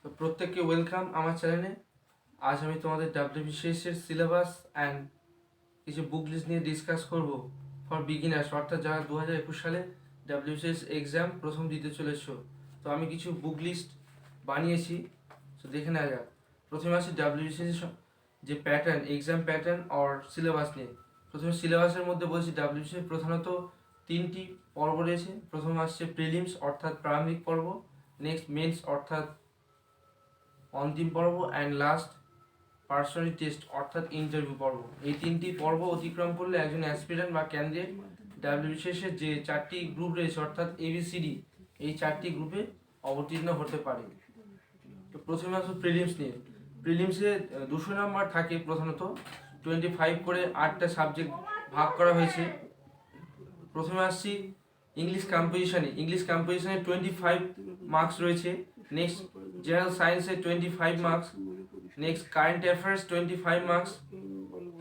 তো প্রত্যেককে ওয়েলকাম আমার চ্যানেলে। আজ আমি তোমাদের ডাব্লিউবিসিএস এর সিলেবাস অ্যান্ড কিছু বুক লিস্ট নিয়ে ডিসকাস করব ফর বিগিনার্স, অর্থাৎ যারা 2021 সালে ডাব্লিউবিসিএস এক্সাম প্রথম দিতে চলেছো। তো আমি কিছু বুক লিস্ট বানিয়েছি, তো দেখে নেওয়া যাক। প্রথমে আসি ডাব্লিউবিসিএস যে pattern, exam pattern or syllabus নিয়ে। প্রথমে সিলেবাসের মধ্যে বলছি, ডাব্লিউবিসিএস প্রধানত তিনটি পর্ব রয়েছে। প্রথমে আসছে প্রিলিমস অর্থাৎ প্রারম্ভিক পর্ব, নেক্সট মেন্স অর্থাৎ অন্তিম পর্ব, অ্যান্ড লাস্ট পার্সোনালিটি টেস্ট অর্থাৎ ইন্টারভিউ পর্ব। এই তিনটি পর্ব অতিক্রম করলে একজন অ্যাসপিরেন্ট বা ক্যান্ডিডেট ডাব্লিউবিসিএসের যে চারটি গ্রুপ রয়েছে অর্থাৎ এবিসিডি, এই চারটি গ্রুপে অবতীর্ণ হতে পারে। তো প্রথমে আসবো প্রিলিমস নিয়ে। প্রিলিমসে 200 নাম্বার থাকে, প্রধানত 25 করে 8টা সাবজেক্ট ভাগ করা হয়েছে। প্রথমে আসছি ইংলিশ কম্পোজিশনে। ইংলিশ কম্পোজিশনে 25 মার্কস রয়েছে। নেক্সট জেনারেল সায়েন্সে 25 marks. Next current affairs 25 marks.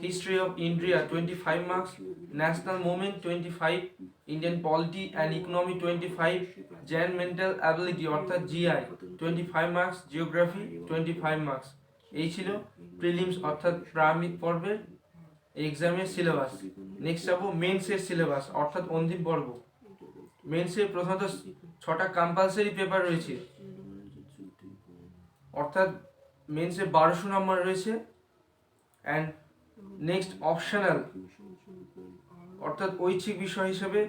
History of India 25 marks. National movement 25। Indian polity and economy 25। General mental ability অর্থাৎ জিআই 25 মার্কস। Geography 25 marks. এই ছিল প্রিলিমস অর্থাৎ প্রারম্ভিক পর্বের এক্সামের সিলেবাস। নেক্সট যাবো মেন্সের সিলেবাস অর্থাৎ অন্তিম পর্ব। মেন্সে প্রধানত 6টা কম্পালসারি পেপার রয়েছে, অর্থাৎ মেন্সে 1200 নম্বর রয়েছে। অ্যান্ড নেক্সট অপশনাল অর্থাৎ ঐচ্ছিক বিষয় হিসেবে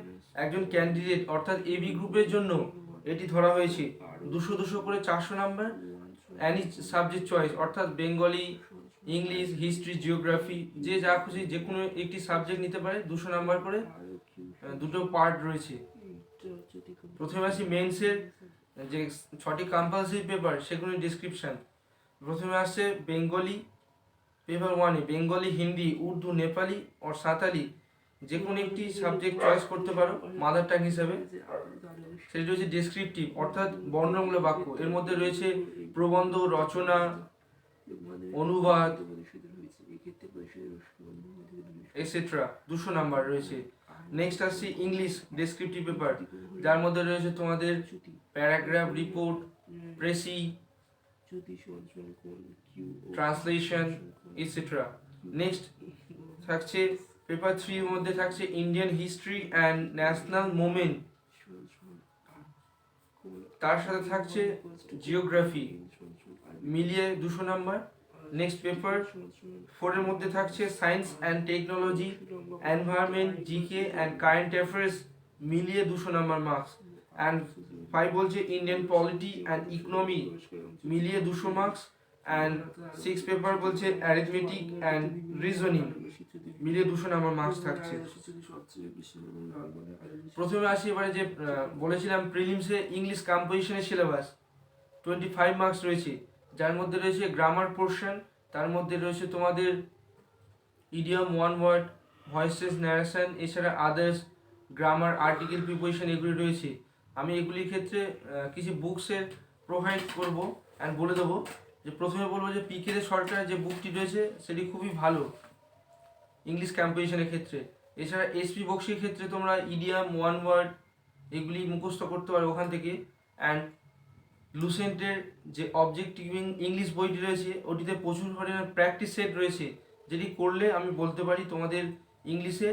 একজন ক্যান্ডিডেট অর্থাৎ এবি গ্রুপের জন্য এটি ধরা হয়েছে 200 করে 400 নম্বর। অ্যানি সাবজেক্ট চয়েস অর্থাৎ বেঙ্গলি, ইংলিশ, হিস্ট্রি, জিওগ্রাফি, যে যা খুশি যে কোনো একটি সাবজেক্ট নিতে পারে, 200 নাম্বার করে। দুটো পার্ট রয়েছে। প্রথমে আসি মেন্সের যে 6টি কম্পালসারি পেপার সেগুলির ডিসক্রিপশন। প্রথমে আসছে বেঙ্গলি পেপার 1-এ বেঙ্গলি, হিন্দি, উর্দু, নেপালি ও সাঁতালি যে কোনো একটি সাবজেক্ট চয়েস করতে পারো মাদার টাং হিসাবে। সেটি রয়েছে ডেসক্রিপটিভ অর্থাৎ বর্ণমূলক বাক্য। এর মধ্যে রয়েছে প্রবন্ধ, রচনা, অনুবাদ এটসেট্রা, 200 নাম্বার রয়েছে। নেক্সট আসছে ইংলিশ ডেসক্রিপটিভ পেপার, যার মধ্যে রয়েছে তোমাদের paragraph, report, precis, translation etcetera. Next থাকছে পেপার 3 এর মধ্যে থাকছে Indian history and national movement, তার সাথে থাকছে জিওগ্রাফি, মিলিয়ে 200 নাম্বার। নেক্সট পেপার 4 এর মধ্যে থাকছে science and technology, environment, GK and current affairs, মিলিয়ে 200 নাম্বার মার্কস। অ্যান্ড 5 বলছে ইন্ডিয়ান পলিটি অ্যান্ড ইকোনমি, মিলিয়ে 200 মার্কস। অ্যান্ড 6 পেপার বলছে অ্যারিথমেটিক অ্যান্ড রিজনিং, মিলিয়ে 200 নাম্বার মার্কস থাকছে। প্রথমে আসি এবারে যে বলেছিলাম প্রিলিমসে ইংলিশ কম্পোজিশনের সিলেবাস 25 মার্কস রয়েছে, যার মধ্যে রয়েছে গ্রামার পোর্শন, তার মধ্যে রয়েছে তোমাদের idiom, one word, voices, narration, এছাড়া আদার্স, গ্রামার, আর্টিকেল, প্রিপোজিশন এগুলি রয়েছে। আমি এগুলির ক্ষেত্রে কিছু বুকসের প্রোভাইড করব অ্যান্ড বলে দেবো। যে প্রথমে বলবো যে পিকে সরকারের যে বুকটি রয়েছে সেটি খুবই ভালো ইংলিশ কম্পোজিশনের ক্ষেত্রে। এছাড়া এসপি বক্সির ক্ষেত্রে তোমরা ইডিয়াম, ওয়ান ওয়ার্ড এগুলি মুখস্থ করতে পারো ওখান থেকে। অ্যান্ড লুসেন্টের যে অবজেক্টিভ ইংলিশ বইটি রয়েছে ওটিতে প্রচুর পরিমাণে প্র্যাকটিস সেট রয়েছে, যেটি করলে আমি বলতে পারি তোমাদের ইংলিশে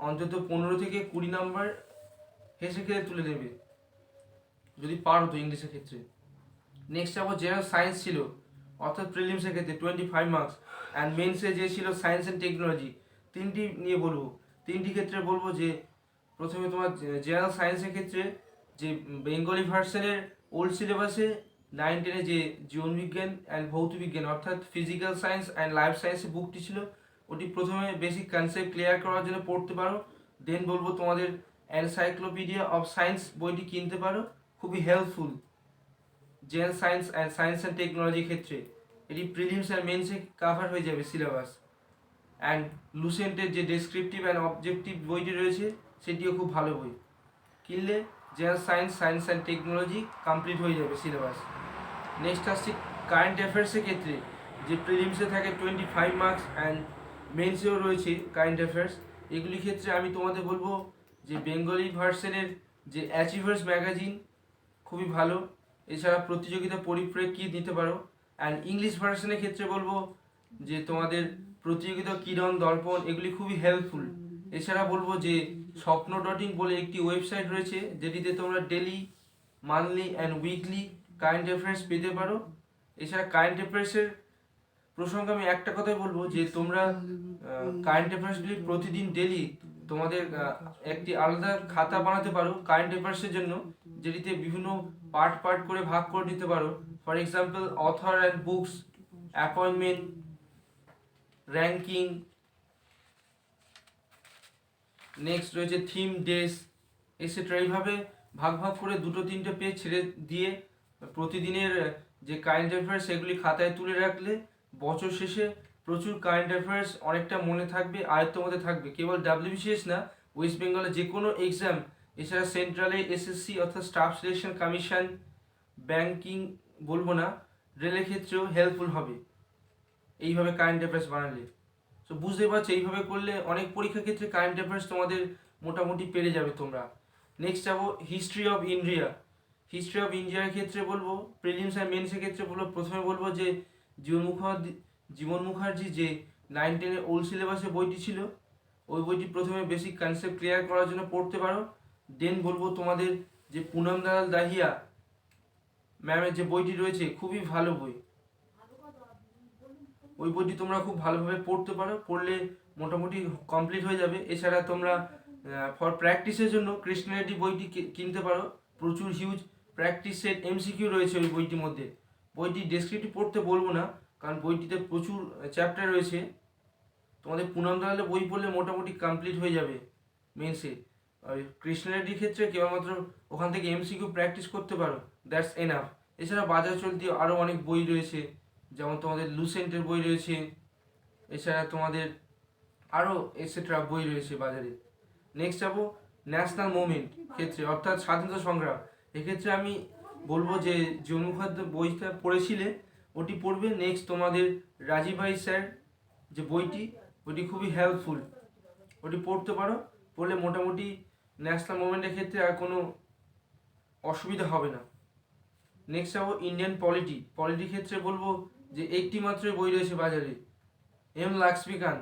অন্তত 15 থেকে 20 নাম্বার হেসে খেলে তুলে দেবে যদি পারো তো ইংলিশের ক্ষেত্রে। নেক্সট আবার জেনারেল সায়েন্স ছিল অর্থাৎ প্রিলিমসের ক্ষেত্রে 25 মার্কস। অ্যান্ড মেন্সে যে ছিল সায়েন্স অ্যান্ড টেকনোলজি, তিনটি নিয়ে বলবো। তিনটি ক্ষেত্রে বলবো যে প্রথমে তোমার জেনারেল সায়েন্সের ক্ষেত্রে যে বেঙ্গলি ভার্সনের ওল্ড সিলেবাসে 9-10 যে জীবনবিজ্ঞান অ্যান্ড ভৌতবিজ্ঞান অর্থাৎ ফিজিক্যাল সায়েন্স অ্যান্ড লাইফ সায়েন্সের বুকটি ছিল, ওটি প্রথমে বেসিক কনসেপ্ট ক্লিয়ার করার জন্য পড়তে পারো। দেন বলবো তোমাদের এনসাইক্লোপিডিয়া অফ সায়েন্স বইটি কিনতে পারো, খুবই helpful general science and science and টেকনোলজির ক্ষেত্রে। এটি প্রিলিমস অ্যান্ড মেন্সে কাভার হয়ে যাবে সিলেবাস। অ্যান্ড লুসেন্টের যে ডেসক্রিপটিভ অ্যান্ড অবজেক্টিভ বইটি রয়েছে সেটিও খুব ভালো বই, কিনলে general science, science and technology complete হয়ে যাবে সিলেবাস। নেক্সট আসছে কারেন্ট অ্যাফেয়ার্সের ক্ষেত্রে যে প্রিলিমসে থাকে 25 মার্কস অ্যান্ড মেন্সেও রয়েছে কারেন্ট অ্যাফেয়ার্স। এগুলির ক্ষেত্রে আমি তোমাদের বলবো যে বেঙ্গলি ভার্সনের যে অ্যাচিভার্স ম্যাগাজিন খুবই ভালো, এছাড়া প্রতিযোগিতা পরিপ্রেক্ষিত নিতে পারো। অ্যান্ড ইংলিশ ভার্সনের ক্ষেত্রে বলবো যে তোমাদের প্রতিযোগিতা কিরণ দর্পণ এগুলি খুবই হেল্পফুল। এছাড়া বলবো যে স্বপ্ন ডট ইন বলে একটি ওয়েবসাইট রয়েছে যেটিতে তোমরা daily, monthly and weekly current affairs পেতে পারো। এছাড়া কারেন্ট অ্যাফেয়ার্সের প্রসঙ্গে আমি একটা কথাই বলবো যে তোমরা কারেন্ট অ্যাফেয়ার্সগুলি প্রতিদিন ডেলি তোমাদের একটি আলাদা খাতা বানাতে পারো কারেন্ট অ্যাফেয়ার্সের জন্য, যেটিতে বিভিন্ন পার্ট পার্ট করে ভাগ করে দিতে পারো। For example author and books, appointment, ranking, next রয়েছে থিম ডেস এক্সেট্রা। এইভাবে ভাগ ভাগ করে 2-3টে পেজ ছেড়ে দিয়ে প্রতিদিনের যে কারেন্ট অ্যাফেয়ার্স সেগুলি খাতায় তুলে রাখলে বছর শেষে প্রচুর কারেন্ট অ্যাফেয়ার্স অনেকটা মনে থাকবে, আয়ত্তের মধ্যে থাকবে। কেবল ডাব্লিউবিসিএস না, ওয়েস্ট বেঙ্গলে যে কোনো এক্সাম, এছাড়া সেন্ট্রালে এসএসসি অর্থাৎ স্টাফ সিলেকশন কমিশন, ব্যাংকিং বলবো না, রেলের ক্ষেত্রেও হেল্পফুল হবে এইভাবে কারেন্ট অ্যাফেয়ার্স বানালে। তো বুঝতে পারছো এইভাবে করলে অনেক পরীক্ষার ক্ষেত্রে কারেন্ট অ্যাফেয়ার্স তোমাদের মোটামুটি পেরে যাবে তোমরা। নেক্সট যাবো history of India. History of ইন্ডিয়ার ক্ষেত্রে বলবো, প্রিলিমস অ্যান্ড মেন্সের ক্ষেত্রে বলবো, প্রথমে বলবো যে জীবন মুখার্জি যে 9-10 ওল্ড সিলেবাসে বইটি ছিল, ওই বইটি প্রথমে বেসিক কনসেপ্ট ক্লিয়ার করার জন্য পড়তে পারো। দেন বলবো তোমাদের যে পুনম দালাল দাহিয়া ম্যামের যে বইটি রয়েছে খুবই ভালো বই, ওই বইটি তোমরা খুব ভালোভাবে পড়তে পারো, পড়লে মোটামুটি কমপ্লিট হয়ে যাবে। এছাড়া তোমরা ফর প্র্যাকটিসের জন্য কৃষ্ণা রেড্ডি বইটি কিনতে পারো, প্রচুর হিউজ প্র্যাকটিস সেট এমসিকিউ রয়েছে ওই বইটির মধ্যে। বইটি ডেসক্রিপটিভ পড়তে বলবো না, কারণ বইটিতে প্রচুর চ্যাপ্টার রয়েছে। তোমাদের পুনম দালালের বই পড়লে মোটামুটি কমপ্লিট হয়ে যাবে মেন্সে। আর কৃষ্ণা রেড্ডির ক্ষেত্রে কেবলমাত্র ওখান থেকে এমসিকিউ প্র্যাকটিস করতে পারো, দ্যাটস এনাফ। এছাড়া বাজার চলতি আরও অনেক বই রয়েছে, যেমন তোমাদের লুসেন্টের বই রয়েছে, এছাড়া তোমাদের আরও এক্সেট্রা বই রয়েছে বাজারে। নেক্সট যাবো ন্যাশনাল মুভমেন্ট ক্ষেত্রে অর্থাৎ স্বাধীনতা সংগ্রাম। এক্ষেত্রে আমি বলবো যে জীবন মুখোপাধ্যায় বইটা পড়েছিলে ওটি পড়বে। নেক্সট তোমাদের রাজীব ভাই স্যার যে বইটি খুবই হেল্পফুল, ওটি পড়তে পারো, পড়লে মোটামুটি ন্যাশনাল মুভমেন্টের ক্ষেত্রে আর কোনো অসুবিধা হবে না। নেক্সট যাবো ইন্ডিয়ান পলিটি ক্ষেত্রে বলবো যে একটি মাত্র বই রয়েছে বাজারে, এম লক্ষ্মীকান্ত,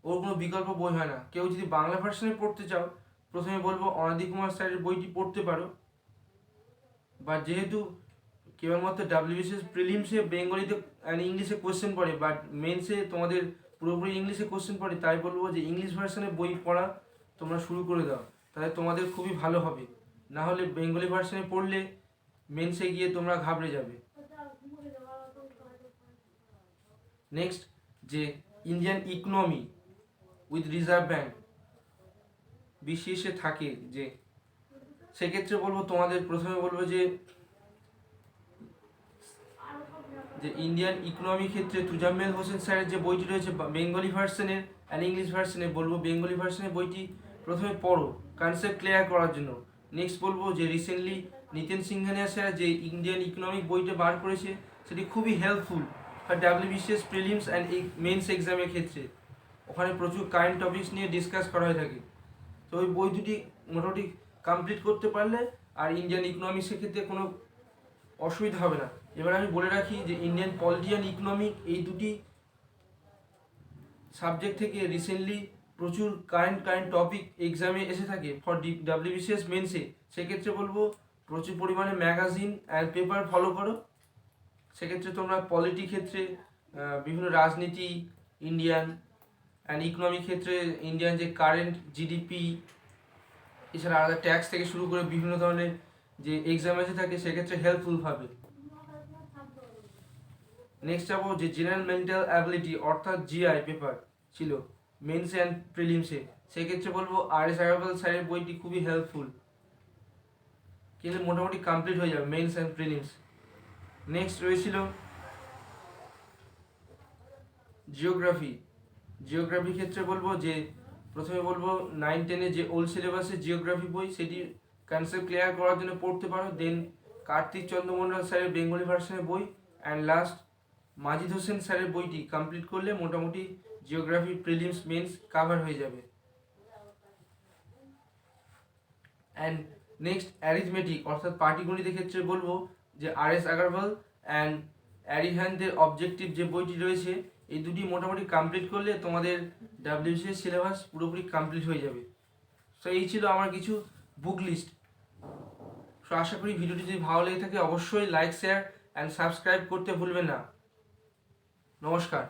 ওর কোনো বিকল্প বই হয় না। কেউ যদি বাংলা ভার্সনে পড়তে চাও, প্রথমে বলবো অনাদি কুমার স্যারের বইটি পড়তে পারো। বা যেহেতু কেবলমাত্র ডাব্লিউবিসিএস প্রিলিমসে বেঙ্গলিতে অ্যান্ড ইংলিশে কোশ্চেন পড়ে, বাট মেন্সে তোমাদের পুরোপুরি ইংলিশে কোশ্চেন পড়ে, তাই বলবো যে ইংলিশ ভার্সনে বই পড়া তোমরা শুরু করে দাও, তাহলে তোমাদের খুবই ভালো হবে। না হলে বেঙ্গলি ভার্সনে পড়লে মেন্সে গিয়ে তোমরা ঘাবড়ে যাবে। নেক্সট যে Indian economy with reserve bank বিসিএসে থাকে, যে সেক্ষেত্রে বলবো তোমাদের প্রথমে বলবো যে ইন্ডিয়ান ইকোনমি ক্ষেত্রে তুজাম্মেল হোসেন স্যারের যে বইটি রয়েছে বেঙ্গলি ভার্সনের অ্যান্ড ইংলিশ ভার্সনে, বলবো বেঙ্গলি ভার্সনের বইটি প্রথমে পড়ো কনসেপ্ট ক্লিয়ার করার জন্য। নেক্সট বলবো যে রিসেন্টলি নিতিন সিংহানিয়া স্যার যে ইন্ডিয়ান ইকোনমিক বইটা বার করেছে সেটি খুবই helpful for WBCS prelims and men's এক্সামের ক্ষেত্রে। ওখানে প্রচুর কারেন্ট টপিকস নিয়ে ডিসকাস করা হয়ে থাকে। তো ওই বই দুটি মোটামুটি কমপ্লিট করতে পারলে আর ইন্ডিয়ান ইকোনমিক্সের ক্ষেত্রে কোনো অসুবিধা হবে না। এবার আমি বলে রাখি যে ইন্ডিয়ান পলিটি অ্যান্ড ইকোনমিক এই দুটি সাবজেক্ট থেকে রিসেন্টলি প্রচুর কারেন্ট টপিক এক্সামে এসে থাকে ফর ডাব্লিউবিসিএস মেন্সে। সেক্ষেত্রে বলবো প্রচুর পরিমাণে ম্যাগাজিন অ্যান্ড পেপার ফলো করো। সেক্ষেত্রে তোমরা পলিটি ক্ষেত্রে বিভিন্ন রাজনীতি, ইন্ডিয়ান অ্যান্ড ইকোনমিক ক্ষেত্রে ইন্ডিয়ান যে কারেন্ট জিডিপি, এছাড়া আলাদা ট্যাক্স থেকে শুরু করে বিভিন্ন ধরনের যে এক্সাম এসে থাকে সেক্ষেত্রে হেল্পফুল হবে। নেক্সট যাবো যে জেনারেল মেন্টাল অ্যাবিলিটি অর্থাৎ জিআই পেপার ছিল মেন্স অ্যান্ড প্রিলিমসে, সেক্ষেত্রে বলবো আর.এস. আগারওয়াল স্যারের বইটি খুবই হেল্পফুল, কিন্তু মোটামুটি কমপ্লিট হয়ে যাবে মেন্স অ্যান্ড প্রিলিমস। নেক্সট রয়েছিল জিওগ্রাফি ক্ষেত্রে বলবো যে প্রথমে বলবো 9-10 যে ওল্ড সিলেবাসের জিওগ্রাফি বই সেটি কনসেপ্ট ক্লিয়ার করার জন্য পড়তে পারো। দেন কার্তিক চন্দ্র মন্ডল স্যারের বেঙ্গলি ভার্সনের বই, অ্যান্ড লাস্ট মাজিদ হোসেন স্যারের বইটি কমপ্লিট করলে মোটামুটি জিওগ্রাফি প্রিলিমস মেন্স কাভার হয়ে যাবে। অ্যান্ড নেক্সট অ্যারিথমেটিক অর্থাৎ পাটিগণিতের ক্ষেত্রে বলবো যে RS আগারওয়াল অ্যান্ড অ্যারিহ্যানদের অবজেক্টিভ যে বইটি রয়েছে, এই দুটি মোটামুটি কমপ্লিট করলে তোমাদের WBCS সিলেবাস পুরোপুরি কমপ্লিট হয়ে যাবে। সো এই ছিল আমার কিছু বুক লিস্ট। সো আশা করি ভিডিওটি যদি ভালো লেগে থাকে অবশ্যই লাইক, শেয়ার অ্যান্ড সাবস্ক্রাইব করতে ভুলবেন না। নমস্কার।